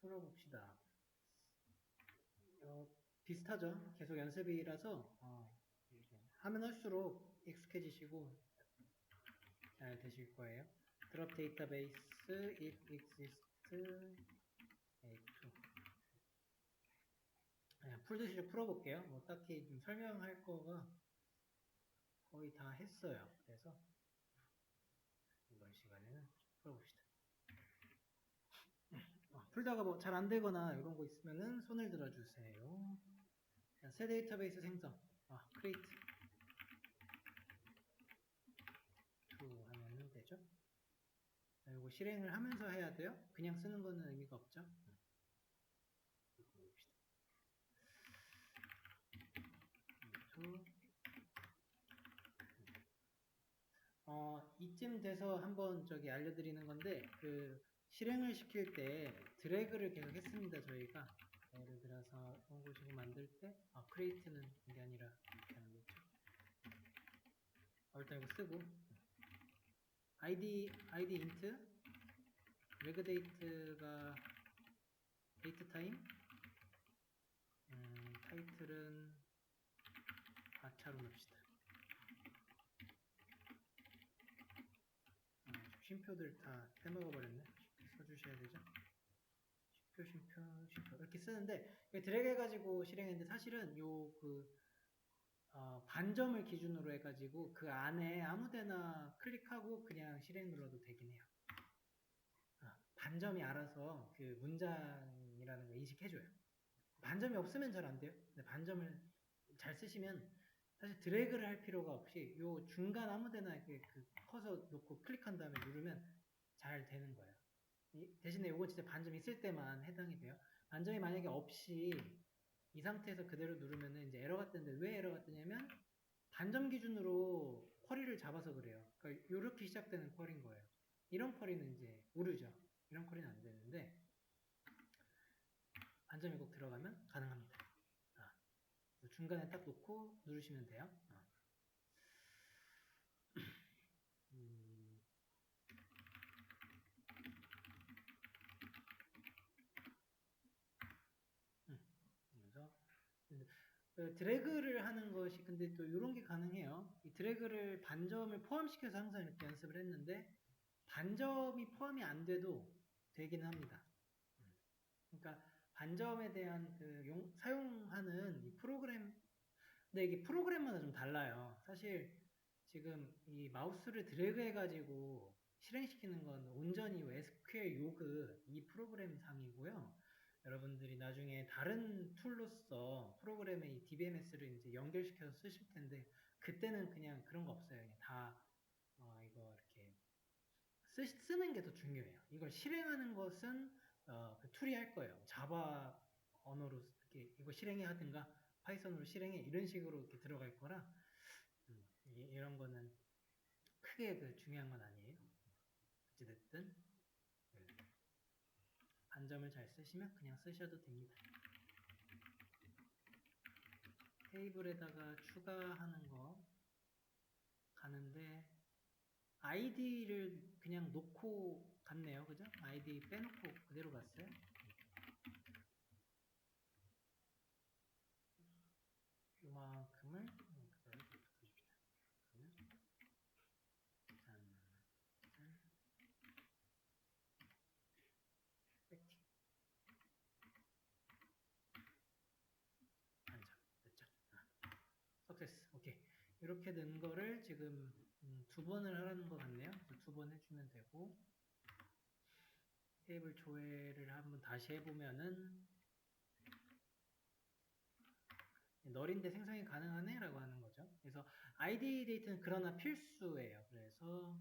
풀어봅시다. 비슷하죠? 계속 연습이라서 하면 할수록 익숙해지시고 잘 되실 거예요. drop database if exist a2 그냥 풀듯이 풀어볼게요. 뭐 딱히 좀 설명할 거가 거의 다 했어요. 그래서 이번 시간에는 풀어봅시다. 풀다가 뭐 잘 안 되거나 이런 거 있으면은 손을 들어주세요. 새 데이터베이스 생성. create to 하면은 되죠. 이거 실행을 하면서 해야 돼요. 그냥 쓰는 거는 의미가 없죠. 봅시다. 이쯤 돼서 한번 알려드리는 건데, 실행을 시킬 때 드래그를 계속 했습니다, 저희가. 예를 들어서 원고식을 만들 때, create는 이게 아니라 이렇게 하는 거죠. 일단 이거 쓰고, id int, regdate가 datetime, 타이틀은 가차로 넣읍시다. 쉼표들 다 빼먹어버렸네. 써주셔야 되죠. 쉼표 이렇게 쓰는데 드래그 해가지고 실행했는데 사실은 반점을 기준으로 해가지고 그 안에 아무데나 클릭하고 그냥 실행 눌러도 되긴 해요. 반점이 알아서 그 문장이라는 거 인식해줘요. 반점이 없으면 잘 안 돼요. 근데 반점을 잘 쓰시면 사실 드래그를 할 필요가 없이 요 중간 아무데나 이렇게 커서 놓고 클릭한 다음에 누르면 잘 되는 거예요. 대신에 요건 진짜 반점 있을 때만 해당이 돼요. 반점이 만약에 없이 이 상태에서 그대로 누르면은 이제 에러가 뜨는데 왜 에러가 뜨냐면 반점 기준으로 쿼리를 잡아서 그래요. 그러니까 이렇게 시작되는 쿼리인 거예요. 이런 쿼리는 이제 오류죠. 이런 쿼리는 안 되는데 반점이 꼭 들어가면 가능합니다. 중간에 딱 놓고 누르시면 돼요. 그래서 드래그를 하는 것이 근데 또 이런 게 가능해요. 이 드래그를 반점을 포함시켜서 항상 이렇게 연습을 했는데 반점이 포함이 안 돼도 되긴 합니다. 그러니까 반점에 대한 사용하는 이 프로그램 근데 이게 프로그램마다 좀 달라요. 사실 지금 이 마우스를 드래그 해가지고 실행시키는 건 온전히 SQL 요그 이 프로그램 상이고요. 여러분들이 나중에 다른 툴로서 프로그램의 이 DBMS를 이제 연결시켜서 쓰실 텐데 그때는 그냥 그런 거 없어요. 그냥 다 이거 이렇게 쓰는 게 더 중요해요. 이걸 실행하는 것은 그 툴이 할 거예요. 자바 언어로 이렇게 이거 실행해 하든가 파이썬으로 실행해 이런 식으로 이렇게 들어갈 거라 이런 거는 크게 중요한 건 아니에요. 어찌됐든 반점을 잘 쓰시면 그냥 쓰셔도 됩니다. 테이블에다가 추가하는 거 가는데 아이디를 그냥 놓고 갔네요. 그죠? 아이디 빼놓고 그대로 갔어요. 이만큼을 그대로 붙여줍시다. 그러면 백팅 반점 됐죠? 석세스 오케이 이렇게 된 거를 지금 2번을 하라는 것 같네요. 2번 해주면 되고 테이블 조회를 한번 다시 해보면은 널인데 생성이 가능하네 라고 하는 거죠. 그래서 ID 데이터는 그러나 필수예요. 그래서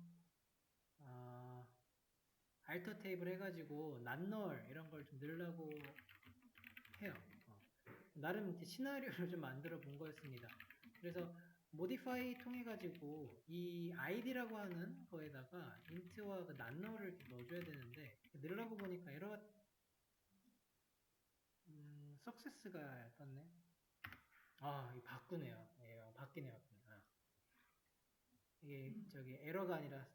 알터 테이블 해가지고 난널 이런 걸 좀 넣으려고 해요. 나름 시나리오를 좀 만들어 본 거였습니다. 그래서 modify 통해 가지고 이 id라고 하는 거에다가 int와 그 난널을 넣어줘야 되는데 넣으려고 보니까 에러가 success가 떴네. 이거 바꾸네요. 바뀌네요. 이게 에러가 아니라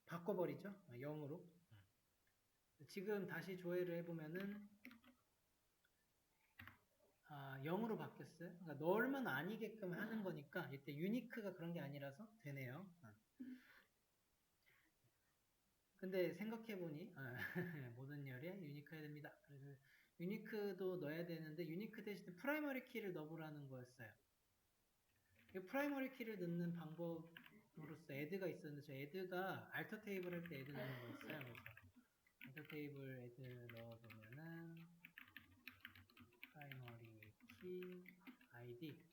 바꿔버리죠. 0으로. 지금 다시 조회를 해보면은 0으로 바뀌었어요. 그러니까 널만 아니게끔 하는 거니까 이때 유니크가 그런 게 아니라서 되네요. 근데 생각해보니 모든 열에 유니크 해야 됩니다. 그래서 유니크도 넣어야 되는데 유니크 대신에 프라이머리 키를 넣으라는 거였어요. 이 프라이머리 키를 넣는 방법으로서 애드가 있었는데 저 애드가 알터 테이블 할 때 애드 넣는 거였어요. 그래서 알터 테이블 애드 넣어보면은 프라이머리 키 아이디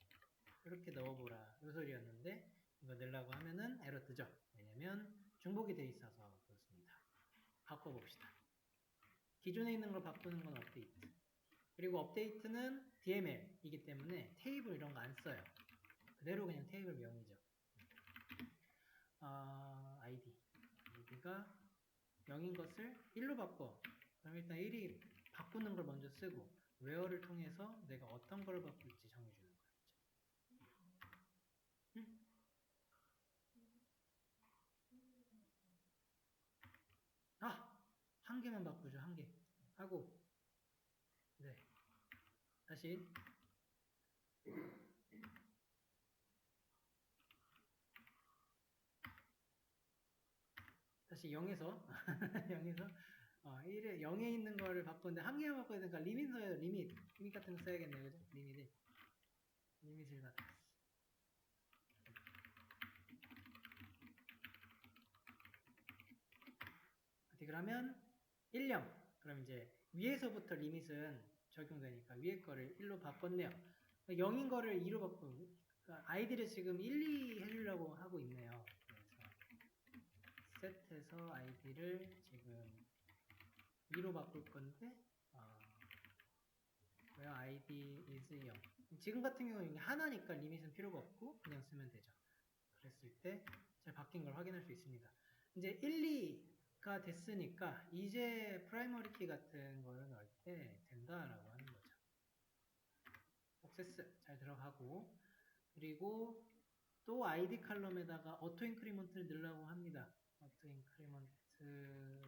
이렇게 넣어보라 이 소리였는데 이거 넣으려고 하면은 에러 뜨죠. 왜냐면 중복이 돼 있어서 그렇습니다. 바꿔봅시다. 기존에 있는 걸 바꾸는 건 업데이트. 그리고 업데이트는 DML이기 때문에 테이블 이런 거 안 써요. 그대로 그냥 테이블 명이죠. 아이디가 0인 것을 1로 바꿔. 그럼 일단 1이 바꾸는 걸 먼저 쓰고 where를 통해서 내가 어떤 걸 바꿀지 정해주는 거예요. 응? 한 개만 바꾸죠. 한 개. 하고 네. 다시 다시 0에서 0에서 1에 0에 있는 거를 바꾸는데 한 개만 바꿔야 되니까 리밋 써요. 리밋 같은 거 써야겠네요. 그죠? 리밋을 갖다 그러면 1, 0 그럼 이제 위에서부터 리밋은 적용되니까 위에 거를 1로 바꿨네요. 0인 거를 2로 바꾸고 그러니까 아이디를 지금 1, 2 해주려고 하고 있네요. 그래서 셋에서 아이디를 지금 2로 바꿀 건데 where id is 0 지금 같은 경우는 하나니까 리밋은 필요가 없고 그냥 쓰면 되죠. 그랬을 때 잘 바뀐 걸 확인할 수 있습니다. 이제 1, 2가 됐으니까 이제 프라이머리 키 같은 거를 넣을 때 된다라고 하는 거죠. 액세스 잘 들어가고 그리고 또 아이디 칼럼에다가 어토 인크리먼트를 넣으려고 합니다. 어토 인크리먼트를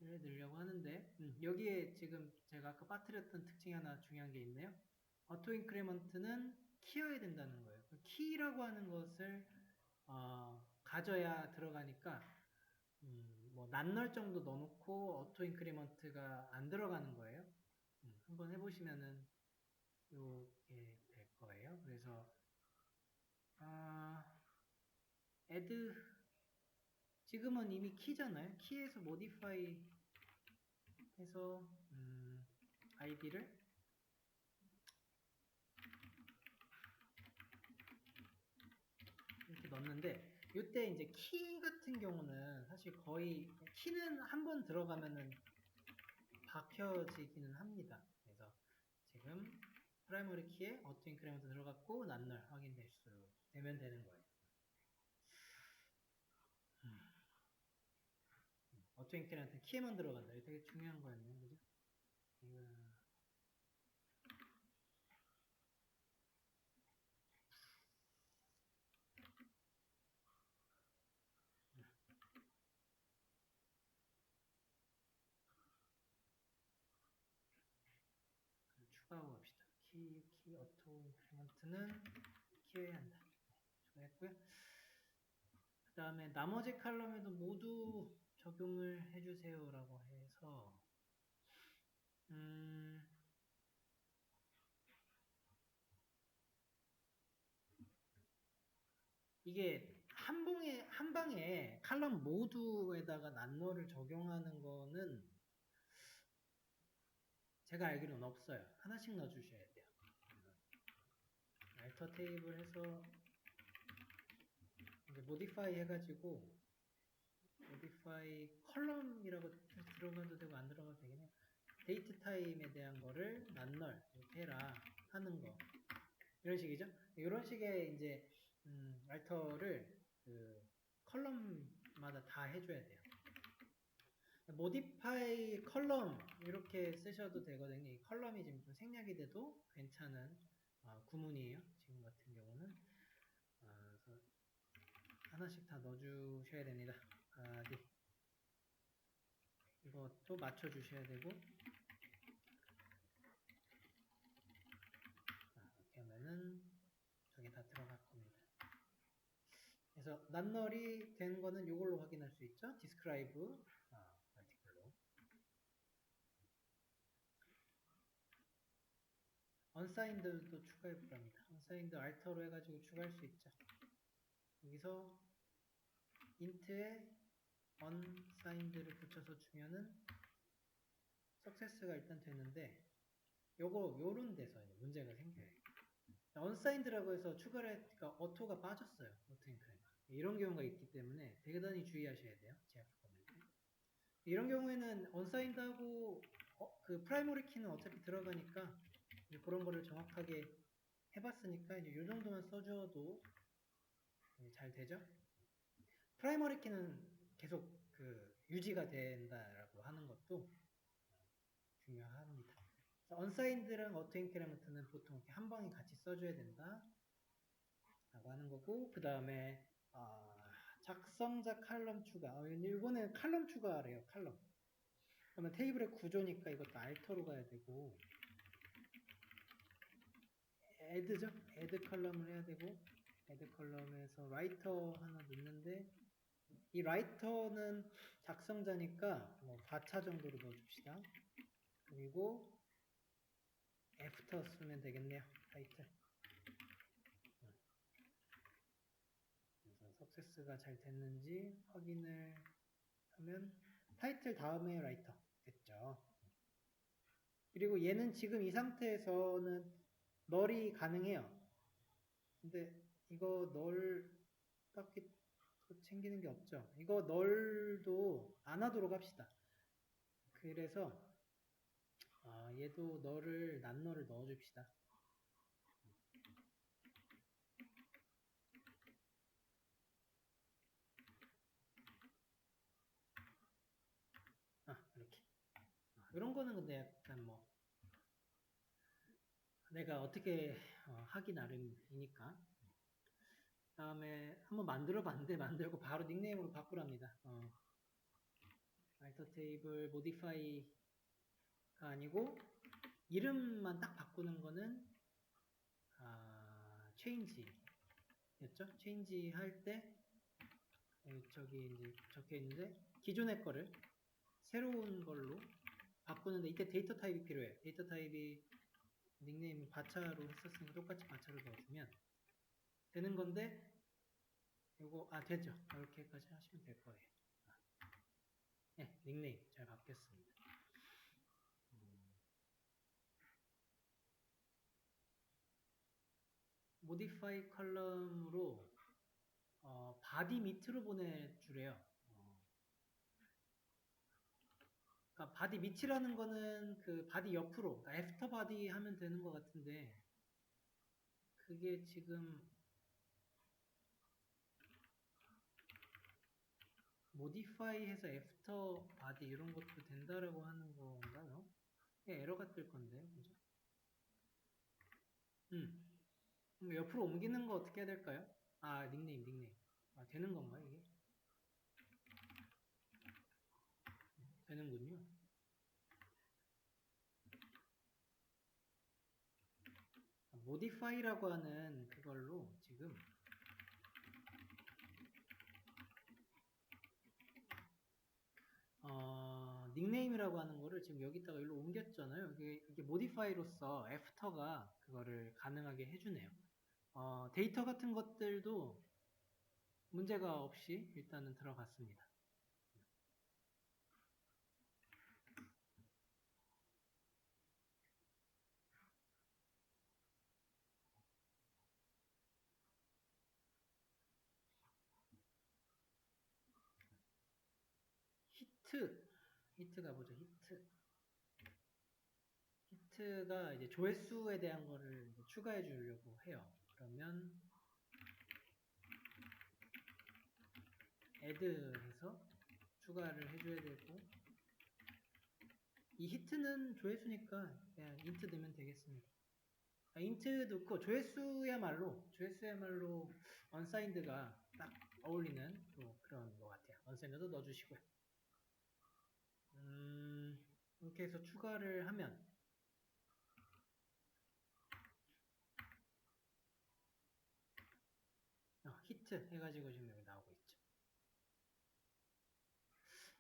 넣으려고 하는데 여기에 지금 제가 아까 빠뜨렸던 특징이 하나 중요한 게 있네요. 어토 인크리먼트는 키여야 된다는 거예요. 키라고 하는 것을 가져야 들어가니까 뭐 낱널 정도 넣어놓고 어토 인크리먼트가 안 들어가는 거예요. 한번 해보시면은 요게 될 거예요. 그래서 add 지금은 이미 키잖아요. 키에서 modify 해서 id를 이렇게 넣는데 이때 이제 키 같은 경우는 사실 거의 키는 한 번 들어가면은 박혀지기는 합니다. 그래서 지금 프라이머리 키에 어토 인크리먼트 들어갔고 낱널 확인될 수 되면 되는 거예요. 어토 인크리먼트 키에만 들어간다. 이게 되게 중요한 거였네요. 그죠? 추가하고 갑시다. 키 어토 인크리먼트는 키워야 한다. 추가했고요. 그 다음에 나머지 칼럼에도 모두 적용을 해주세요라고 해서 이게 한 방에 칼럼 모두에다가 낱널을 적용하는 거는 제가 알기로는 없어요. 하나씩 넣어주셔야 돼요. 알터 테이블 해서 이제 모디파이 해가지고 모디파이 컬럼이라고 들어가도 되고 안 들어가도 되긴 해요. 데이트 타임에 대한 거를 낱널 이렇게 해라 하는 거 이런 식이죠. 이런 식의 이제 알터를 그 컬럼마다 다 해줘야 돼요. 모디파이 컬럼 이렇게 쓰셔도 되거든요. 이 컬럼이 지금 좀 생략이 돼도 괜찮은 구문이에요. 지금 같은 경우는 그래서 하나씩 다 넣어주셔야 됩니다. 네. 이것도 맞춰주셔야 되고 일단은 저게 다 들어갈 겁니다. 그래서 낱널이 된 거는 이걸로 확인할 수 있죠. describe article로. unsigned도 추가해 보랍니다. unsigned alter로 해가지고 추가할 수 있죠. 여기서 int에 unsigned를 붙여서 주면은 success가 일단 되는데 요런 데서 이제 문제가 생겨요. unsigned라고 해서 그러니까 어토가 빠졌어요. 어토인크레가. 이런 경우가 있기 때문에 대단히 주의하셔야 돼요. 제압 커맨드. 이런 경우에는 unsigned하고 그 프라이머리 키는 어차피 들어가니까 그런 거를 정확하게 해봤으니까 이제 요 정도만 써줘도 잘 되죠. 프라이머리 키는 계속 그 유지가 된다라고 하는 것도 중요합니다. 언사인드랑 어토인크리먼트는 보통 이렇게 한 방에 같이 써줘야 된다 라고 하는 거고, 그 다음에 작성자 칼럼 추가. 이거는 칼럼 추가래요. 칼럼. 그러면 테이블의 구조니까 이것도 알터로 가야 되고, 애드죠? 애드 컬럼을 해야 되고, 애드 컬럼에서 라이터 하나 넣는데, 이 라이터는 작성자니까 뭐 4차 정도로 넣어줍시다. 그리고 애프터 쓰면 되겠네요. 타이틀. 그래서 석세스가 잘 됐는지 확인을 하면 타이틀 다음에 라이터 됐죠. 그리고 얘는 지금 이 상태에서는 널이 가능해요. 근데 이거 널 딱히 챙기는 게 없죠. 이거 널도 안 하도록 합시다. 그래서 얘도 널을 낱널을 넣어줍시다. 이렇게. 이런 거는 근데 약간 뭐 내가 어떻게 하기 나름이니까. 다음에 한번 만들어 봤는데 만들고 바로 닉네임으로 바꾸랍니다. 라이터 테이블 모디파이가 아니고 이름만 딱 바꾸는 거는 change 였죠? change 할 때 저기 이제 적혀 있는데 기존의 거를 새로운 걸로 바꾸는데 이때 데이터 타입이 필요해요. 데이터 타입이 닉네임 바차로 했었으니까 똑같이 바차로 넣어주면 되는 건데 요거 되죠. 이렇게까지 하시면 될 거예요. 네, 닉네임 잘 바뀌었습니다. 모디파이 컬럼으로 바디 밑으로 보내주래요. 그러니까 바디 밑이라는 거는 그 바디 옆으로, 그러니까 애프터 바디 하면 되는 것 같은데 그게 지금 모디파이 해서 애프터 바디 이런 것도 된다라고 하는 건가요? 에러가 뜰 건데, 그죠? 옆으로 옮기는 거 어떻게 해야 될까요? 닉네임. 되는 건가요, 이게? 되는군요. 모디파이라고 하는 그걸로 지금 닉네임이라고 하는 거를 지금 여기다가 여기로 옮겼잖아요. 이게 모디파이로서 애프터가 그거를 가능하게 해주네요. 데이터 같은 것들도 문제가 없이 일단은 들어갔습니다. 히트가 뭐죠? 히트가 이제 조회수에 대한 거를 이제 추가해 주려고 해요. 그러면 add 해서 추가를 해줘야 되고 이 히트는 조회수니까 그냥 int 넣으면 되겠습니다. int 넣고 조회수야말로 unsigned가 딱 어울리는 또 그런 것 같아요. unsigned도 넣어주시고요. 이렇게 해서 추가를 하면 히트 해가지고 지금 여기 나오고 있죠.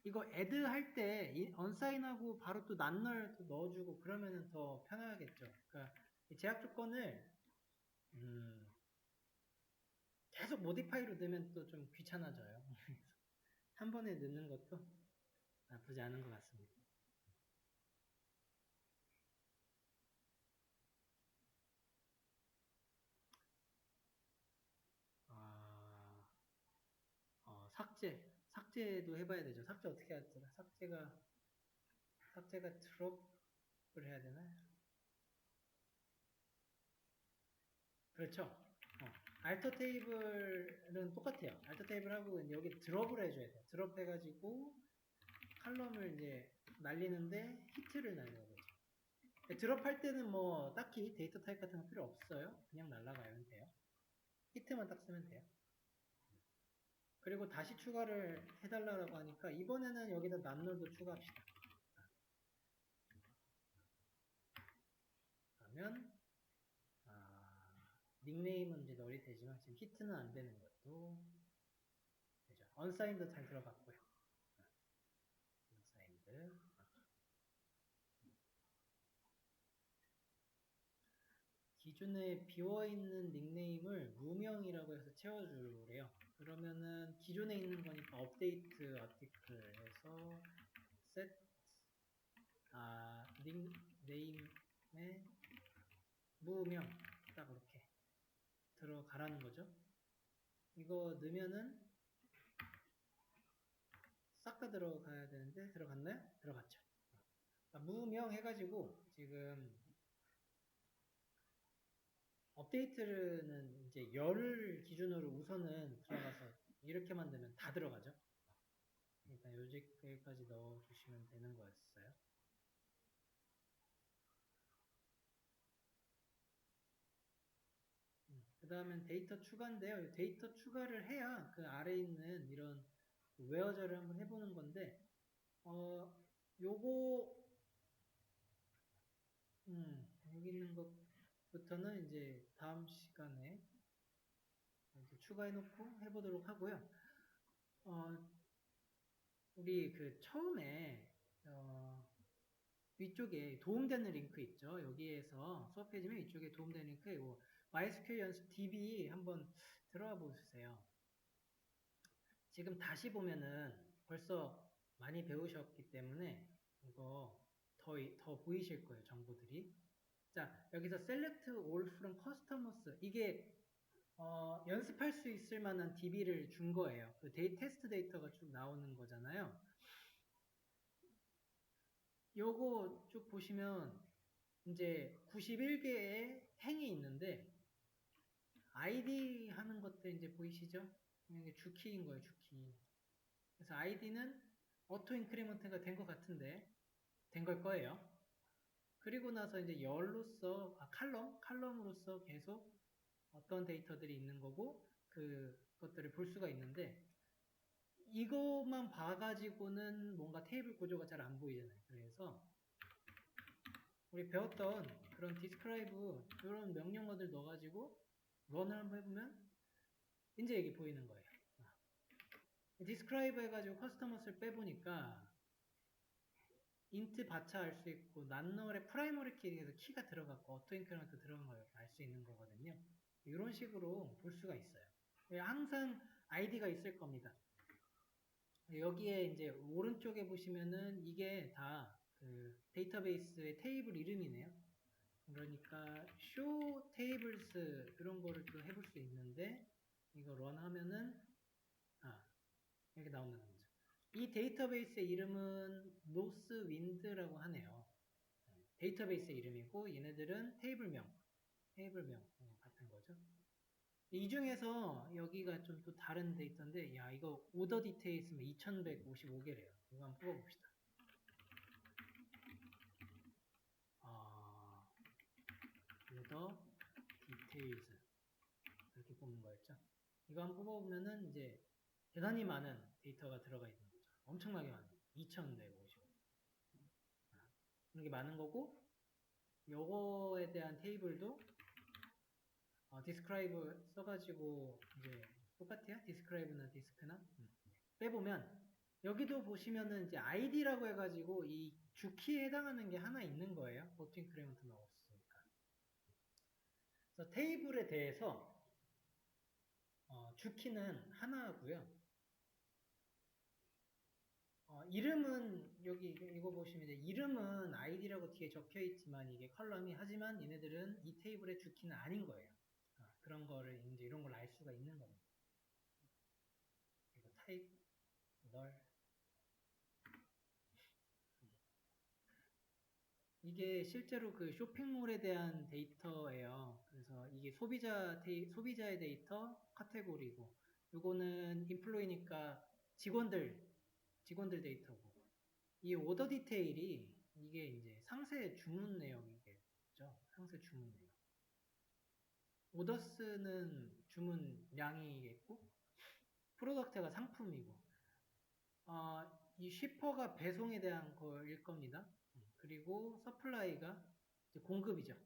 이거 add 할 때 unsign하고 바로 또 none 또 넣어주고 그러면은 더 편하겠죠. 그러니까 제약 조건을 계속 모디파이로 넣으면 또 좀 귀찮아져요. 한 번에 넣는 것도 나쁘지 않은 것 같습니다. 삭제도 해봐야 되죠. 삭제 어떻게 하더라? 삭제가 드롭을 해야 되나? 그렇죠. 알터 테이블은 똑같아요. 알터 테이블하고 여기 드롭을 해줘야 돼요. 드롭 해가지고 칼럼을 이제 날리는데 히트를 날려야 되죠. 드롭할 때는 뭐 딱히 데이터 타입 같은 거 필요 없어요. 그냥 날라가면 돼요. 히트만 딱 쓰면 돼요. 그리고 다시 추가를 해달라고 하니까 이번에는 여기다 난롤도 추가합시다. 그러면 닉네임은 이제 널이 되지만 지금 히트는 안 되는 것도 되죠. 언사인도 잘 들어갔고요. 언사인드. 기존에 비어있는 닉네임을 무명이라고 해서 채워주래요. 그러면은 기존에 있는 거니까 업데이트 아티클 해서 set 닉네임에 무명 딱 이렇게 들어가라는 거죠. 이거 넣으면은 싹 다 들어가야 되는데 들어갔나요? 들어갔죠. 무명 해가지고 지금 업데이트는 이제 열을 기준으로 우선은 들어가서 이렇게 만들면 다 들어가죠. 일단 여기까지 넣어주시면 되는 거였어요. 그 다음엔 데이터 추가인데요. 데이터 추가를 해야 그 아래에 있는 이런 웨어저를 한번 해보는 건데 요거 여기 있는 것부터는 이제 다음 시간에 이제 추가해놓고 해보도록 하고요. 우리 그 처음에 위쪽에 도움되는 링크 있죠. 여기에서 수업해지 맨 위쪽에 도움되는 링크 이거 MySQL 연습 DB 한번 들어가 보세요. 지금 다시 보면은 벌써 많이 배우셨기 때문에 이거 더 보이실 거예요. 정보들이. 자, 여기서 select all from customers 이게 연습할 수 있을 만한 DB를 준 거예요. 그 테스트 데이터가 쭉 나오는 거잖아요. 요거 쭉 보시면 이제 91개의 행이 있는데 ID 하는 것들 이제 보이시죠? 이게 주키인 거예요, 주키. 그래서 ID는 어토 인크리먼트가 된 것 같은데 된 걸 거예요. 그리고 나서 이제 열로서 칼럼으로서 계속 어떤 데이터들이 있는 거고 그것들을 볼 수가 있는데 이것만 봐가지고는 뭔가 테이블 구조가 잘 안 보이잖아요. 그래서 우리 배웠던 그런 describe 이런 명령어들 넣어가지고 런을 한번 해보면 이제 이게 보이는 거예요. describe 해가지고 커스터머스를 빼보니까 int 바차 알 수 있고 난널의 프라이머리 키에서 키가 들어갔고 어토 인크리먼트 들어간 걸 알 수 있는 거거든요. 이런 식으로 볼 수가 있어요. 항상 아이디가 있을 겁니다. 여기에 이제 오른쪽에 보시면은 이게 다 그 데이터베이스의 테이블 이름이네요. 그러니까 show tables 이런 거를 또 해볼 수 있는데 이거 런 하면은 이렇게 나온다는 거죠. 이 데이터베이스의 이름은 northwind라고 하네요. 데이터베이스의 이름이고 얘네들은 테이블명 같은 거죠. 이 중에서 여기가 좀 또 다른 데이터인데 야 이거 오더 디테일스면 2155개래요. 이거 한번 뽑아봅시다. 오더 디테일스 이렇게 뽑는 거였죠. 이거 한번 뽑아보면은 이제 대단히 많은 데이터가 들어가 있는 거죠. 엄청나게 많은 2155 이런 게 많은 거고 요거에 대한 테이블도 describe 써가지고 이제 똑같아요. describe나 disk나. 빼보면 여기도 보시면은 이제 id라고 해가지고 이 주키에 해당하는 게 하나 있는 거예요. auto increment 넣었으니까. 그래서 테이블에 대해서 주키는 하나고요. 이름은 여기 이거 보시면 이제 이름은 id라고 뒤에 적혀 있지만 이게 컬럼이 하지만 얘네들은 이 테이블의 주키는 아닌 거예요. 그런 거를 이제 이런 걸 알 수가 있는 겁니다. 그리고 타입 널 이게 실제로 그 쇼핑몰에 대한 데이터예요. 그래서 이게 소비자의 데이터 카테고리고, 요거는 인플로이니까 직원들 데이터고, 이 오더 디테일이 이게 이제 상세 주문 내용이겠죠. 상세 주문 내용. 오더스는 주문량이겠고, 프로덕트가 상품이고, 이 쉬퍼가 배송에 대한 거일 겁니다. 그리고 서플라이가 공급이죠.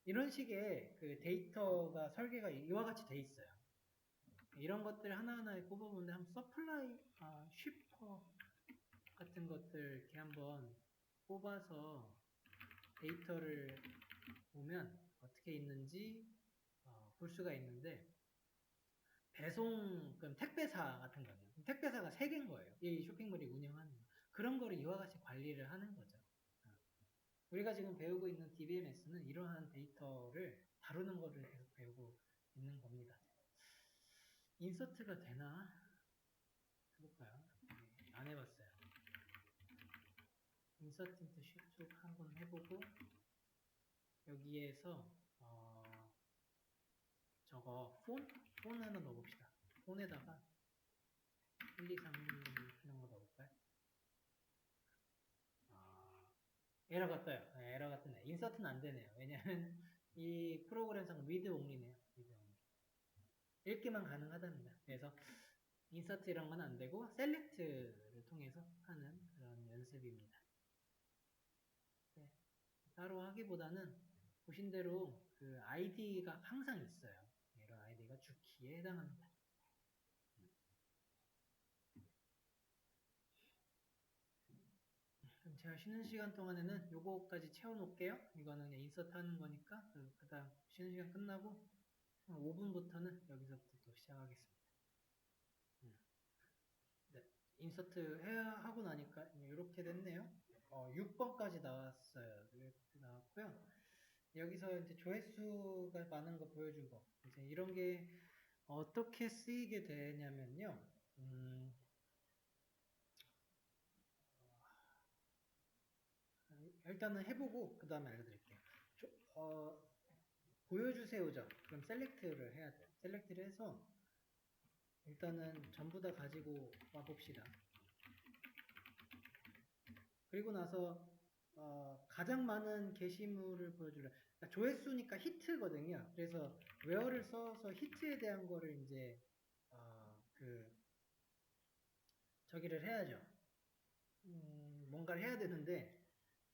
이런 식의 그 데이터가 설계가 이와 같이 돼 있어요. 이런 것들 하나하나 뽑아보는데 한번 서플라이, 쉬퍼 같은 것들 이렇게 한번 뽑아서 데이터를 보면 어떻게 있는지 볼 수가 있는데 배송, 그럼 택배사 같은 거죠. 택배사가 3개인 거예요. 이 쇼핑몰이 운영하는 거. 그런 거를 이와 같이 관리를 하는 거죠. 우리가 지금 배우고 있는 DBMS는 이러한 데이터를 다루는 거를 계속 배우고 있는 겁니다. 인서트가 되나? 해볼까요? 안 해봤어요. 인서트 인트 쭉 한번 해보고 여기에서 저거 폰 하나 넣어봅시다. 폰에다가 1, 2, 3 하는 거 넣어볼까요? 에러가 떠요. 네, 에러가 뜨네. 인서트는 안 되네요. 왜냐면 이 프로그램상 read only네요. read only. 읽기만 가능하답니다. 그래서 인서트 이런 건 안 되고 셀렉트를 통해서 하는 그런 연습입니다. 네, 따로 하기보다는 보신 대로 그 아이디가 항상 있어요. 이런 아이디가 주키에 해당합니다. 그럼 제가 쉬는 시간 동안에는 요거까지 채워놓을게요. 이거는 그냥 인서트 하는 거니까 그 다음 쉬는 시간 끝나고 5분부터는 여기서부터 또 시작하겠습니다. 네, 인서트 하고 나니까 이렇게 됐네요. 6번까지 나왔어요. 이렇게 나왔고요. 여기서 이제 조회수가 많은 거 보여준 거. 이제 이런 게 어떻게 쓰이게 되냐면요. 일단은 해보고 그 다음에 알려드릴게요. 보여주세요죠. 그럼 셀렉트를 해야 돼요. 셀렉트를 해서 일단은 전부 다 가지고 와봅시다. 그리고 나서 가장 많은 게시물을 보여주려. 그러니까 조회수니까 히트거든요. 그래서 where를 써서 히트에 대한 거를 이제 저기를 해야죠. 뭔가를 해야 되는데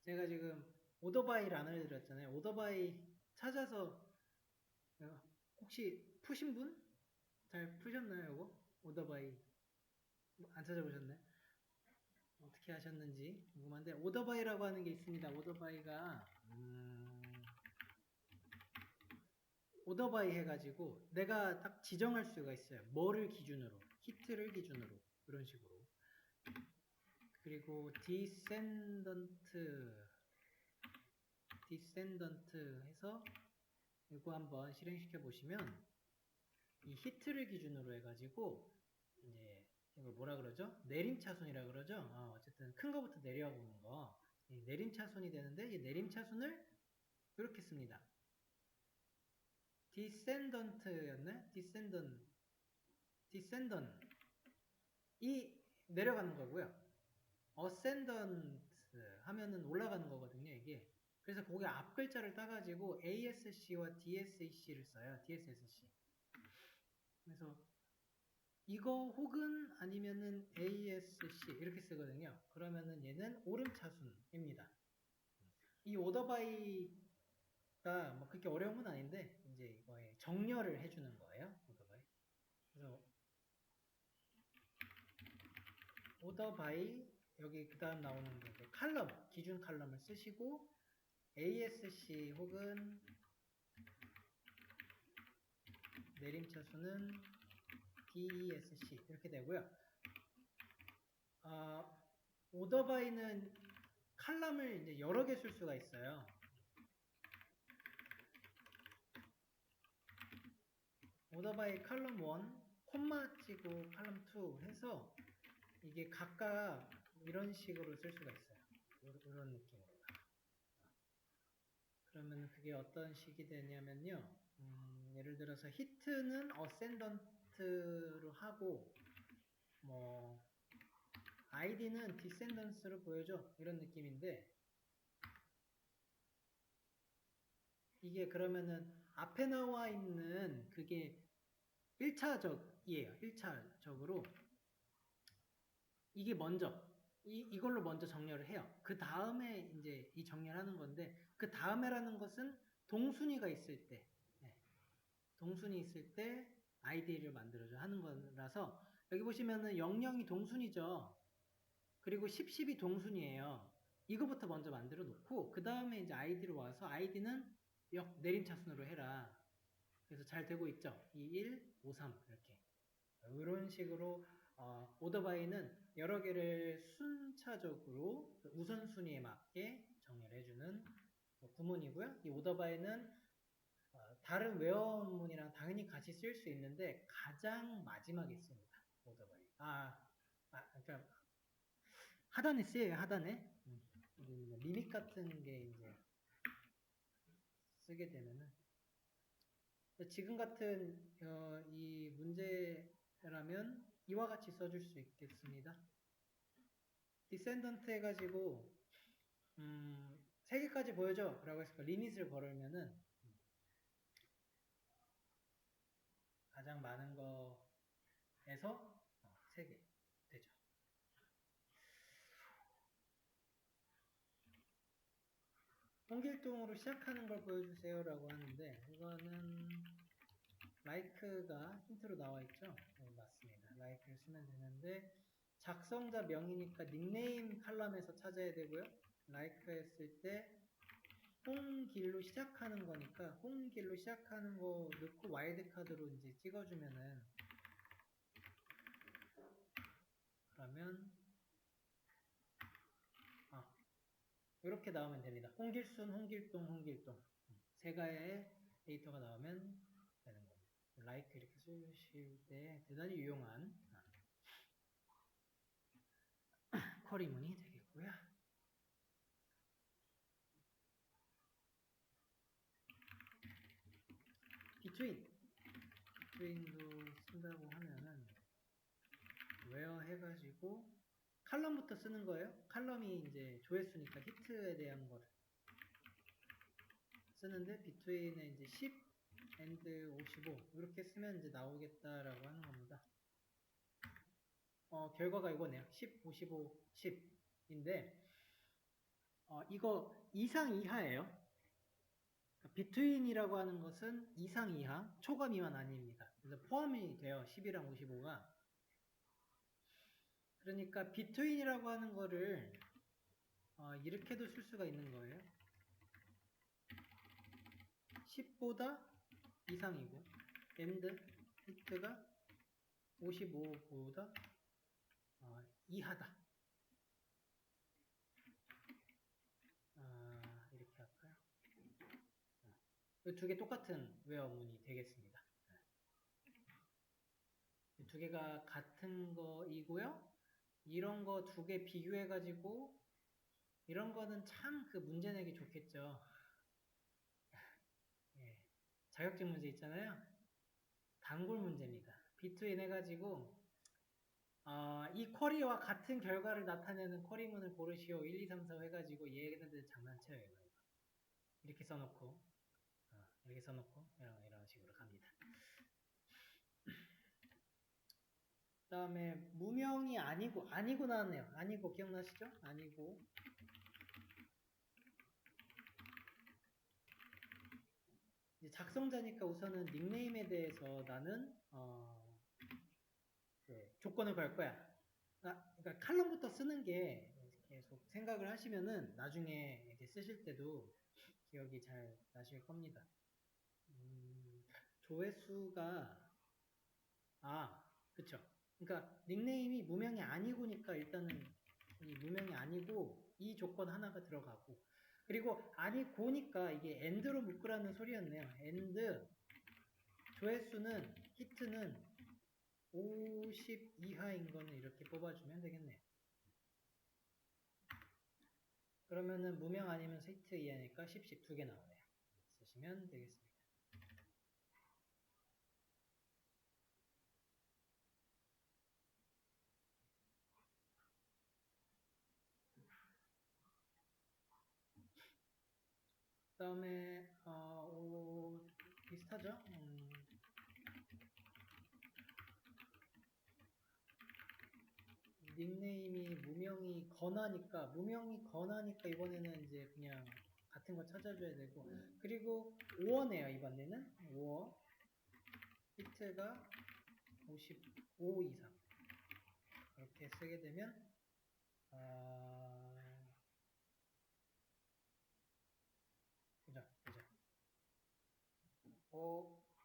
제가 지금 오더바이를 안 알려드렸잖아요. 오더바이 찾아서 혹시 푸신 분? 잘 푸셨나요, 이거? 오더바이 안 찾아보셨나요? 어떻게 하셨는지 궁금한데 오더바이라고 하는 게 있습니다. 오더바이가 오더바이 해가지고 내가 딱 지정할 수가 있어요. 뭐를 기준으로, 히트를 기준으로 이런 식으로. 그리고 디센던트 해서 이거 한번 실행시켜 보시면 이 히트를 기준으로 해가지고 이제 이걸 뭐라 그러죠? 내림차순이라 그러죠? 어쨌든 큰 거부터 내려와 보는 거. 내림차순이 되는데 이 내림차순을 이렇게 씁니다. 디센던트였네? 디센던 이 내려가는 거고요. 어센던트 하면은 올라가는 거거든요, 이게. 그래서 거기 앞 글자를 따가지고 ASC와 DSC를 써요. DSSC. 그래서 이거 혹은 아니면은 ASC 이렇게 쓰거든요. 그러면은 얘는 오름차순입니다. 이 오더바이가 뭐 그렇게 어려운 건 아닌데 이제 이거에 정렬을 해주는 거예요. 오더바이. order by 여기 그 다음 나오는 게 칼럼, 기준 칼럼을 쓰시고 ASC 혹은 내림차 수는 DESC 이렇게 되고요. order by는 칼럼을 이제 여러 개 쓸 수가 있어요. order by 칼럼 1, 콤마 치고 칼럼 2 해서 이게 각각 이런 식으로 쓸 수가 있어요. 이런 느낌으로. 그러면 그게 어떤 식이 되냐면요. 예를 들어서 히트는 어센던트로 하고 뭐 id는 디센던스로 보여줘. 이런 느낌인데 이게 그러면은 앞에 나와 있는 그게 1차적이에요. 1차적으로 이게 먼저 이걸로 먼저 정렬을 해요. 그 다음에 이제 이 정렬하는 건데 그 다음에라는 것은 동순위가 있을 때 동순위 있을 때 id를 만들어줘 하는 거라서 여기 보시면은 00이 동순위죠. 그리고 10이 동순위예요. 이거부터 먼저 만들어 놓고 그 다음에 이제 id로 와서 id는 내림차순으로 해라. 그래서 잘 되고 있죠. 21, 53 이렇게 이런 식으로 오더바이는 여러 개를 순차적으로 우선순위에 맞게 정렬해주는 구문이고요. 이 오더바이는 다른 외어문이랑 당연히 같이 쓸 수 있는데 가장 마지막에 씁니다. 오더바이. 그러니까 하단에 쓰여요. 하단에. 리밋 같은 게 이제 쓰게 되면은 지금 같은 이 문제라면 이와 같이 써줄 수 있겠습니다. 디센던트 해가지고 3개까지 보여줘 라고 했을 때 리밋을 걸으면은 가장 많은 거에서 3개 되죠. 홍길동으로 시작하는 걸 보여주세요 라고 하는데 이거는 like가 힌트로 나와 있죠. 네, 맞습니다. like를 쓰면 되는데 작성자 명이니까 닉네임 칼럼에서 찾아야 되고요. like 했을 때 홍길로 시작하는 거니까 홍길로 시작하는 거 넣고 와일드카드로 이제 찍어주면은 그러면 이렇게 나오면 됩니다. 홍길순, 홍길동, 홍길동 세 가지의 데이터가 나오면 되는 겁니다. like 이렇게 쓰실 때 대단히 유용한 쿼리문이 되겠고요. between도 쓴다고 하면은 where 해가지고 칼럼부터 쓰는 거예요. 칼럼이 이제 조회수니까 히트에 대한 걸 쓰는데 between에 이제 10 and 55 이렇게 쓰면 이제 나오겠다라고 하는 겁니다. 결과가 이거네요. 10, 55, 10인데 이거 이상 이하예요. between이라고 하는 것은 이상 이하, 초과 미만 아닙니다. 그래서 포함이 돼요. 10이랑 55가. 그러니까 between이라고 하는 거를 이렇게도 쓸 수가 있는 거예요. 10보다 이상이고 and hit가 55보다 이하다. 이렇게 할까요? 이 두 개 똑같은 외어문이 되겠습니다. 이 두 개가 같은 거이고요. 이런 거 두 개 비교해가지고 이런 거는 참 그 문제 내기 좋겠죠. 예, 자격증 문제 있잖아요. 단골 문제입니다. between 해가지고 이 쿼리와 같은 결과를 나타내는 쿼리문을 고르시오 1, 2, 3, 4 해가지고 얘네들 장난쳐요. 이렇게 써놓고 이렇게 써놓고 이런 식으로 갑니다. 그 다음에 무명이 아니고 나왔네요. 아니고 기억나시죠? 아니고 이제 작성자니까 우선은 닉네임에 대해서 나는 그 조건을 걸 거야. 그러니까 칼럼부터 쓰는 게 계속 생각을 하시면은 나중에 이렇게 쓰실 때도 기억이 잘 나실 겁니다. 조회수가 그쵸. 그러니까 닉네임이 무명이 아니고니까 일단은 이 무명이 아니고 이 조건 하나가 들어가고 그리고 아니고니까 이게 엔드로 묶으라는 소리였네요. 엔드 조회수는 히트는 50 이하인 거는 이렇게 뽑아주면 되겠네요. 그러면은 무명 아니면 히트 이하니까 10씩 2개 나오네요. 쓰시면 되겠습니다. 그 다음에 비슷하죠? 닉네임이 무명이 건하니까 이번에는 이제 그냥 같은 거 찾아줘야 되고 그리고 5어네요 이번에는 5어 히트가 55 이상 이렇게 쓰게 되면 보자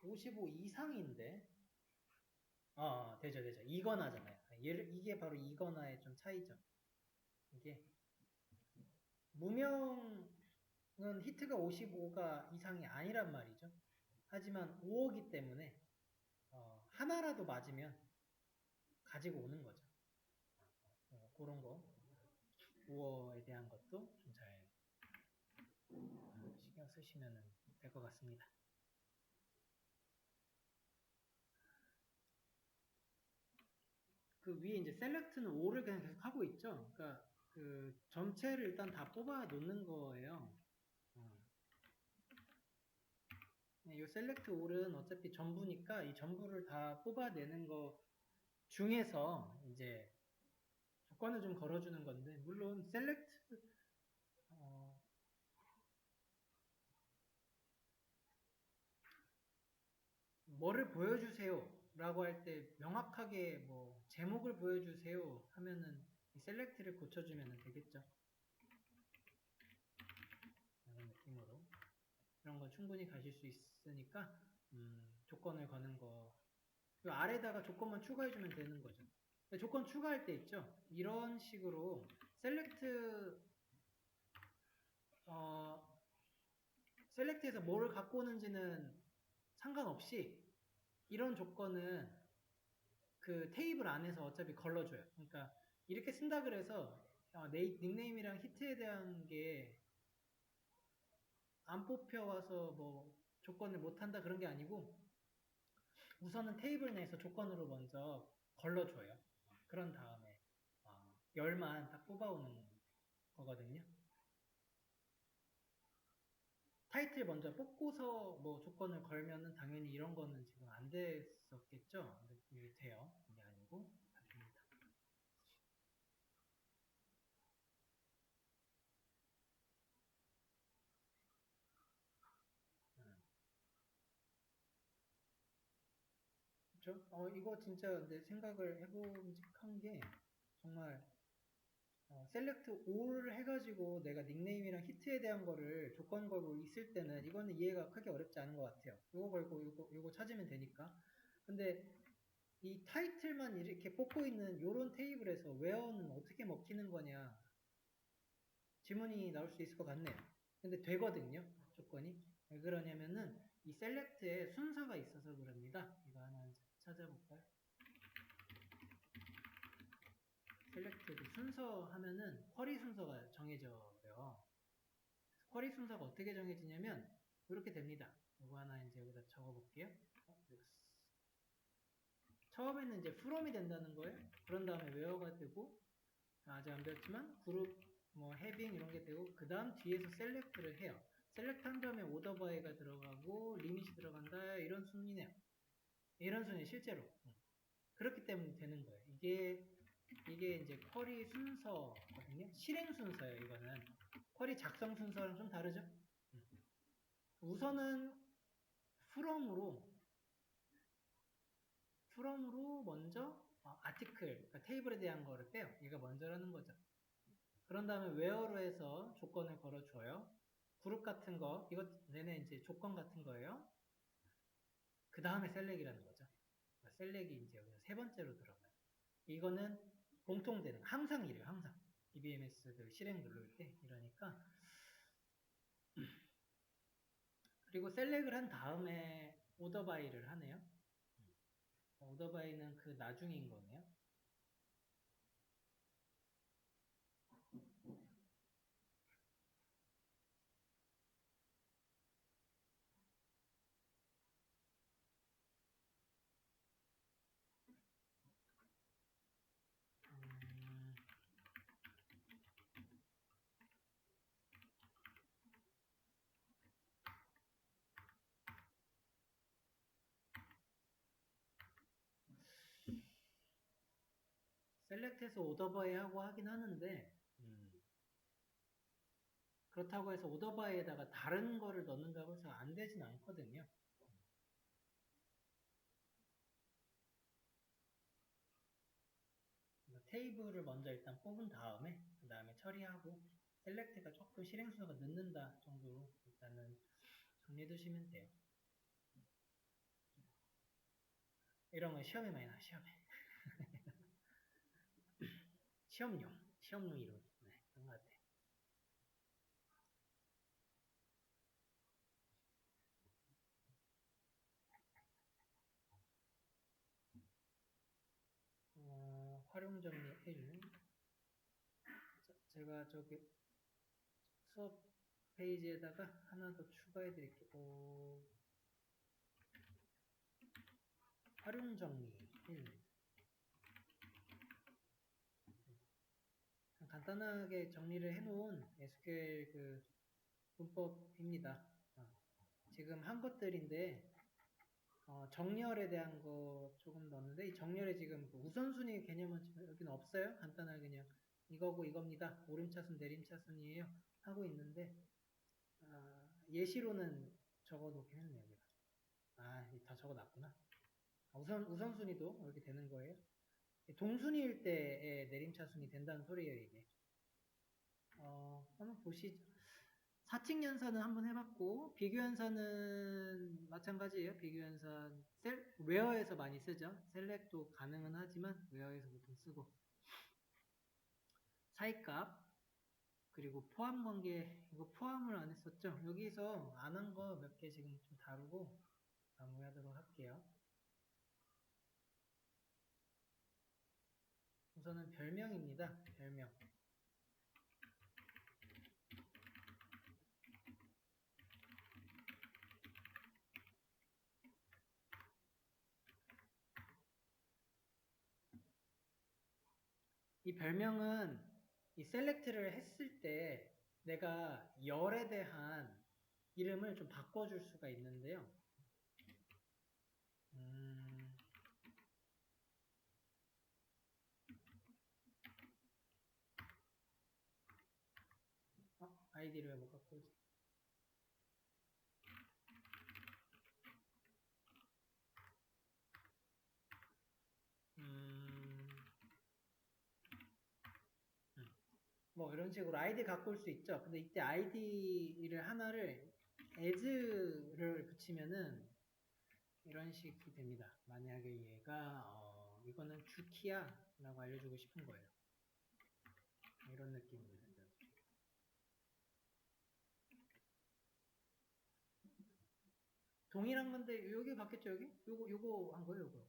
55 이상인데 되죠 이거나잖아요 이게 바로 이거나의 좀 차이죠 이게 무명은 히트가 55가 이상이 아니란 말이죠 하지만 5어기 때문에 하나라도 맞으면 가지고 오는 거죠 그런 거 5어에 대한 것도 좀 잘 신경 쓰시면 될 것 같습니다 그 위에 이제 셀렉트는 5를 그냥 계속 하고 있죠. 그러니까 그 전체를 일단 다 뽑아 놓는 거예요. 이 셀렉트 5는 어차피 전부니까 이 전부를 다 뽑아내는 거 중에서 이제 조건을 좀 걸어주는 건데 물론 셀렉트 뭐를 보여주세요 라고 할 때 명확하게 뭐 제목을 보여주세요 하면은 이 셀렉트를 고쳐주면 되겠죠. 이런 느낌으로 이런 거 충분히 가실 수 있으니까 조건을 거는 거 그 아래다가 조건만 추가해주면 되는 거죠. 조건 추가할 때 있죠. 이런 식으로 셀렉트에서 뭐를 갖고 오는지는 상관없이 이런 조건은 그 테이블 안에서 어차피 걸러줘요. 그러니까 이렇게 쓴다 그래서 닉네임이랑 히트에 대한 게 안 뽑혀와서 뭐 조건을 못한다 그런 게 아니고 우선은 테이블 내에서 조건으로 먼저 걸러줘요. 그런 다음에 10만 딱 뽑아오는 거거든요. 타이틀 먼저 뽑고서 뭐 조건을 걸면은 당연히 이런 거는 지금 안 됐었겠죠? 이게 돼요. 이게 아니고 다 됩니다. 그렇죠? 이거 진짜 내 생각을 해봄직한 게 정말 셀렉트 all 해가지고 내가 닉네임이랑 히트에 대한 거를 조건 걸고 있을 때는 이거는 이해가 크게 어렵지 않은 것 같아요. 이거 걸고 이거 찾으면 되니까. 근데 이 타이틀만 이렇게 뽑고 있는 요런 테이블에서 웨어는 어떻게 먹히는 거냐 질문이 나올 수 있을 것 같네요. 근데 되거든요. 조건이. 왜 그러냐면은 이 셀렉트에 순서가 있어서 그럽니다. 이거 하나 찾아볼까요? 셀렉트 순서 하면은 쿼리 순서가 정해져요. 쿼리 순서가 어떻게 정해지냐면 이렇게 됩니다. 이거 하나 이제 여기다 적어볼게요. 처음에는 이제 from이 된다는 거예요. 그런 다음에 where가 되고 아직 안 배웠지만 그룹 뭐 having 이런 게 되고 그 다음 뒤에서 select를 해요. select 한 다음에 order by가 들어가고 limit이 들어간다 이런 순이네요. 이런 순이 실제로 그렇기 때문에 되는 거예요. 이게 이제 쿼리 순서거든요. 실행 순서예요. 이거는 쿼리 작성 순서랑 좀 다르죠. 우선은 from으로 먼저 아티클, 그러니까 테이블에 대한 거를 빼요. 얘가 먼저라는 거죠. 그런 다음에 where로 해서 조건을 걸어줘요. 그룹 같은 거, 이것 내내 이제 조건 같은 거예요. 그 다음에 셀렉이라는 거죠. 셀렉이 이제 여기서 세 번째로 들어가요. 이거는 공통되는, 항상 이래요, 항상. DBMS 그 실행 누를 때 이러니까. 그리고 셀렉을 한 다음에 오더바이를 하네요. 오더바이는 그 나중인 거네요. 셀렉트해서 오더바이 하고 하긴 하는데, 그렇다고 해서 오더바이에다가 다른 거를 넣는다고 해서 안 되진 않거든요. 테이블을 먼저 일단 뽑은 다음에, 그 다음에 처리하고, 셀렉트가 조금 실행수가 늦는다 정도로 일단은 정리해 두시면 돼요. 이런 건 시험에 많이 나, 시험에. 시험용 이론. 네, 그런 것 같아요. 활용 정리 1. 제가 저기 수업 페이지에다가 하나 더 추가해 드릴게요. 활용 정리 1. 간단하게 정리를 해놓은 SQL 그 문법입니다. 지금 한 것들인데 정렬에 대한 거 조금 넣었는데 이 정렬에 지금 그 우선순위 개념은 여기는 없어요. 간단하게 그냥 이거고 이겁니다. 오름차순 내림차순이에요. 하고 있는데 예시로는 적어놓긴 했네요. 다 적어놨구나. 우선순위도 이렇게 되는 거예요. 동순위일 때의 내림차순이 된다는 소리예요, 이게. 한번 보시죠. 사칙연산은 한번 해봤고, 비교연산은 마찬가지예요. 비교연산, 웨어에서 많이 쓰죠. 셀렉도 가능은 하지만, 웨어에서 보통 쓰고. 사이값, 그리고 포함관계, 이거 포함을 안 했었죠. 여기서 안 한 거 몇 개 지금 좀 다루고 마무리하도록 할게요. 우선은 별명입니다. 별명. 이 별명은 이 셀렉트를 했을 때 내가 열에 대한 이름을 좀 바꿔줄 수가 있는데요. 아이디를 왜 못 갖고 오지? 뭐 이런 식으로 아이디 갖고 올 수 있죠. 근데 이때 아이디를 하나를 as를 붙이면은 이런 식이 됩니다. 만약에 얘가 이거는 주키야 라고 알려주고 싶은 거예요. 이런 느낌으로 된다. 동일한 건데 여기 바뀌었죠. 여기? 요거 한 거예요. 요거.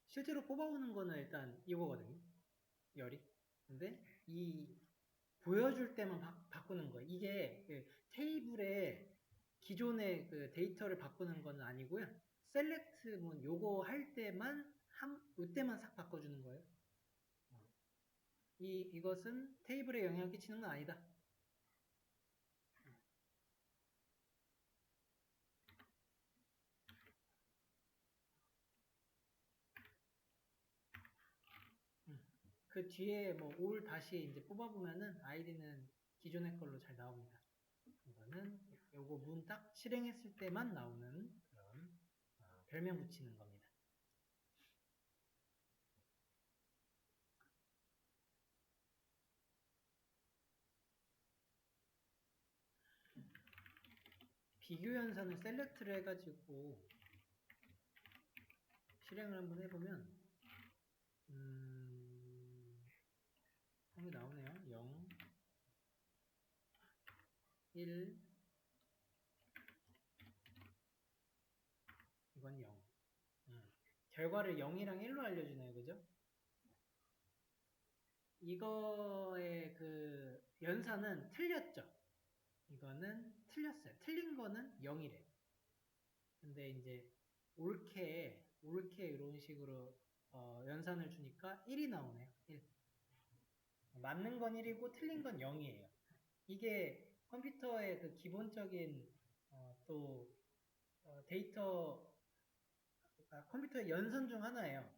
실제로 뽑아오는 거는 일단 이거거든요. 열이. 근데 이 보여줄 때만 바꾸는 거예요. 이게 그 테이블에 기존의 그 데이터를 바꾸는 건 아니고요. 셀렉트 문 요거 할 때만 이때만 싹 바꿔주는 거예요. 이것은 테이블에 영향을 끼치는 건 아니다. 그 뒤에 뭐 올 다시 이제 뽑아보면은 아이디는 기존의 걸로 잘 나옵니다. 이거는 요거 문 딱 실행했을 때만 나오는 그런 별명 붙이는 겁니다. 비교 연산을 셀렉트를 해가지고 실행을 한번 해보면 여기 나오네요. 0, 1, 이건 0. 결과를 0이랑 1로 알려주네요. 그죠? 이거의 그 연산은 틀렸죠. 이거는 틀렸어요. 틀린 거는 0이래. 근데 이제 옳게 이런 식으로 연산을 주니까 1이 나오네요. 1. 맞는 건 1이고 틀린 건 0이에요. 이게 컴퓨터의 그 기본적인 또 데이터 컴퓨터의 연산 중 하나예요.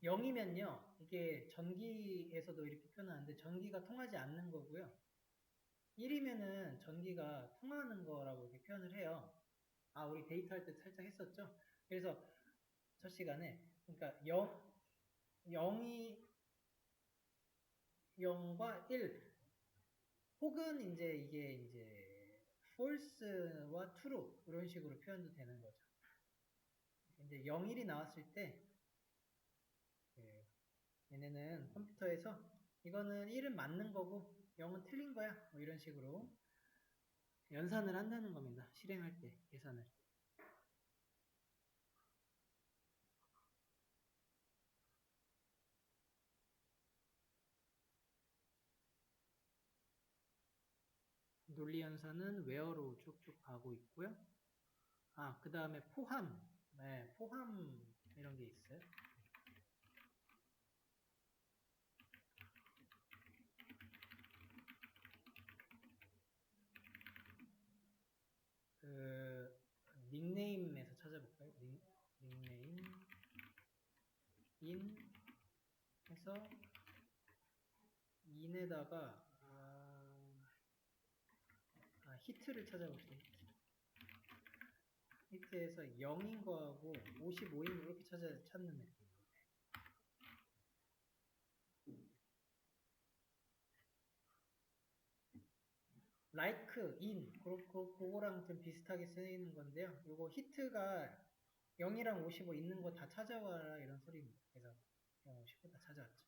0이면요, 이게 전기에서도 이렇게 표현하는데 전기가 통하지 않는 거고요. 1이면은 전기가 통하는 거라고 이렇게 표현을 해요. 우리 데이터 할 때 살짝 했었죠? 그래서 첫 시간에, 그러니까 0이 0과 1, 혹은 이게 false와 true, 이런 식으로 표현도 되는 거죠. 이제 0, 1이 나왔을 때, 얘네는 컴퓨터에서 이거는 1은 맞는 거고 0은 틀린 거야, 뭐 이런 식으로 연산을 한다는 겁니다. 실행할 때, 계산을. 논리 연산은 where로 쭉쭉 가고 있고요. 그 다음에 포함. 네, 포함 이런 게 있어요. 그 닉네임에서 찾아볼까요? 닉네임 인 해서 인에다가 히트를 찾아볼게요. 히트에서 0인 거하고 55인 이렇게 찾는 느낌. like, in 그거랑 좀 비슷하게 쓰이는 건데요. 요거 히트가 0이랑 55 있는 거 다 찾아와라 이런 소리입니다. 그래서 0, 55 다 찾아왔죠.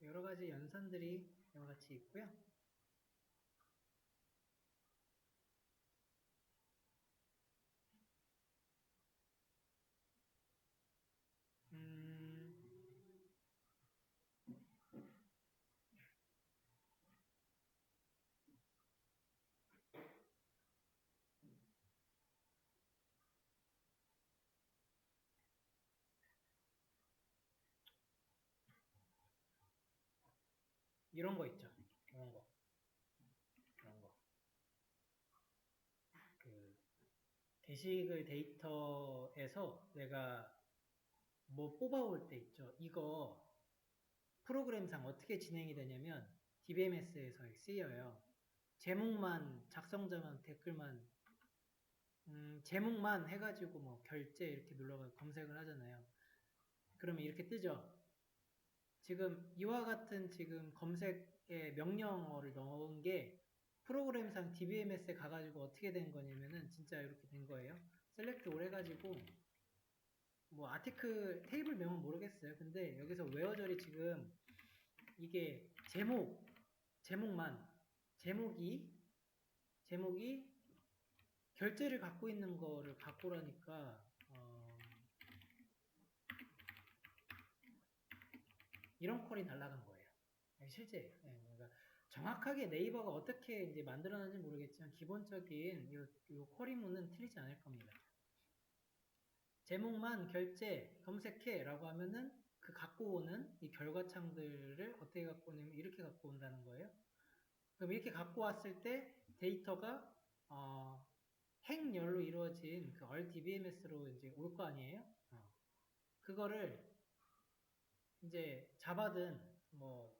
여러 가지 연산들이 이와 같이 있고요. 이런 거 있죠. 이런 거. 그 게시글 데이터에서 내가 뭐 뽑아올 때 있죠. 이거 프로그램상 어떻게 진행이 되냐면 DBMS에서 쓰여요. 제목만, 작성자만, 댓글만, 제목만 해가지고 뭐 결제 이렇게 눌러서 검색을 하잖아요. 그러면 이렇게 뜨죠. 지금 이와 같은 지금 검색에 명령어를 넣은 게 프로그램상 DBMS에 가가지고 어떻게 된 거냐면은 진짜 이렇게 된 거예요. 셀렉트 올 해가지고 뭐 아티클 테이블 명은 모르겠어요. 근데 여기서 웨어절이 지금 이게 제목만 제목이 결제를 갖고 있는 거를 갖고 라니까 이런 퀄이 날아간 거예요. 실제. 그러니까 정확하게 네이버가 어떻게 이제 만들어놨는지 모르겠지만 기본적인 이 쿼리문은 틀리지 않을 겁니다. 제목만 결제 검색해라고 하면은 그 갖고 오는 이 결과창들을 어떻게 갖고 오냐면 이렇게 갖고 온다는 거예요. 그럼 이렇게 갖고 왔을 때 데이터가 행렬로 이루어진 그 RDBMS로 이제 올 거 아니에요? 그거를 이제 자바든 뭐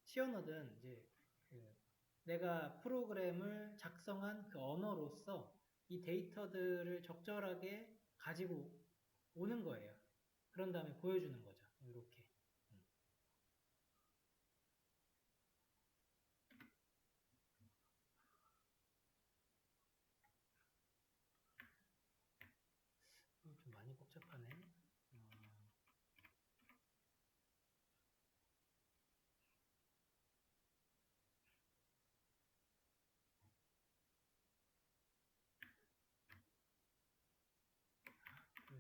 시어너든 이제 그 내가 프로그램을 작성한 그 언어로서 이 데이터들을 적절하게 가지고 오는 거예요. 그런 다음에 보여주는 거죠. 이렇게. 좀 많이 복잡하네.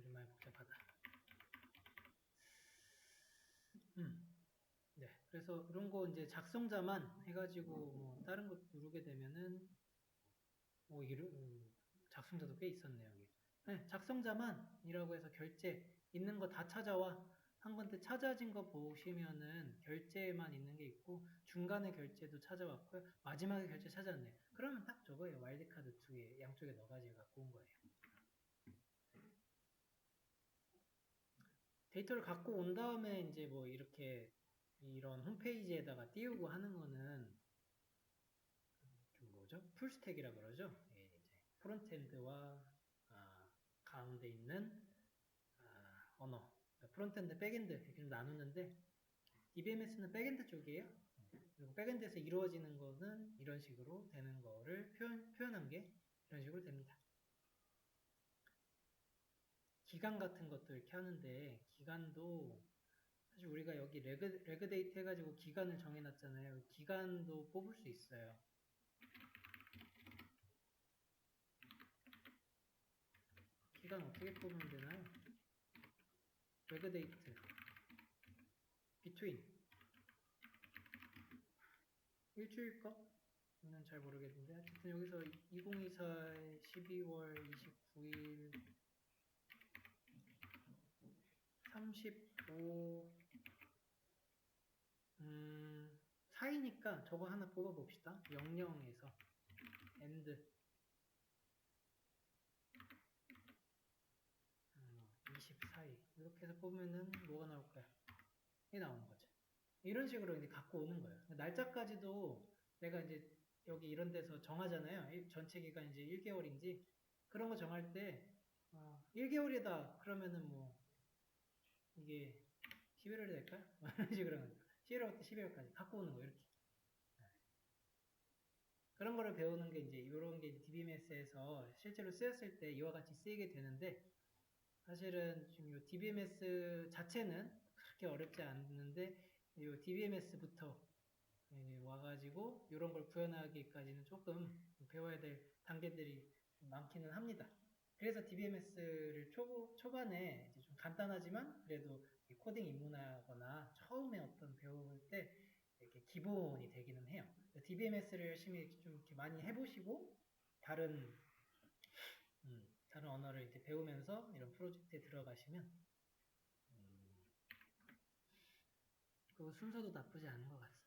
좀 많이 복잡하다. 네. 그래서 이런 거 이제 작성자만 해가지고 뭐 다른 거 누르게 되면은 작성자도 꽤 있었네요, 여기. 네, 작성자만이라고 해서 결제 있는 거 다 찾아와. 한 건데 찾아진 거 보시면은 결제만 있는 게 있고 중간에 결제도 찾아왔고요. 마지막에 결제 찾았네. 그러면 딱 저거예요. 와일드카드 두 개 양쪽에 넣어가지고 갖고 온 거예요. 데이터를 갖고 온 다음에 이제 뭐 이렇게 이런 홈페이지에다가 띄우고 하는 거는 좀 뭐죠? 풀스택이라 그러죠. 예, 이제 프론트엔드와 가운데 있는 언어, 프론트엔드, 백엔드 이렇게 좀 나누는데 DBMS는 백엔드 쪽이에요. 그리고 백엔드에서 이루어지는 거는 이런 식으로 되는 거를 표현한 게 이런 식으로 됩니다. 기간 같은 것도 이렇게 하는데 기간도 사실 우리가 여기 레그 데이트 해가지고 기간을 정해놨잖아요. 기간도 뽑을 수 있어요. 기간 어떻게 뽑으면 되나요? 레그 데이트 between 일주일까? 저는 잘 모르겠는데 어쨌든 여기서 2024 12월 29일 35 4이니까 저거 하나 뽑아봅시다. 00에서 end 24일 이렇게 해서 뽑으면은 뭐가 나올까요? 이게 나오는 거죠. 이런 식으로 이제 갖고 오는 거예요. 날짜까지도 내가 이제 여기 이런 데서 정하잖아요. 전체 기간 이제 1개월인지 그런 거 정할 때 1개월이다 그러면은 뭐 이게 11월이 될까요? 이런 식으로 11월부터 12월까지 갖고 오는 거 이렇게. 그런 거를 배우는 게 이제 이런 게 DBMS에서 실제로 쓰였을 때 이와 같이 쓰이게 되는데 사실은 지금 이 DBMS 자체는 그렇게 어렵지 않는데 이 DBMS부터 와가지고 이런 걸 구현하기까지는 조금 배워야 될 단계들이 많기는 합니다. 그래서 DBMS를 초반에 좀 간단하지만 그래도 코딩 입문하거나 처음에 어떤 배울 때 이렇게 기본이 되기는 해요. DBMS를 열심히 좀 이렇게 많이 해보시고 다른 언어를 이제 배우면서 이런 프로젝트에 들어가시면 그 순서도 나쁘지 않은 것 같습니다.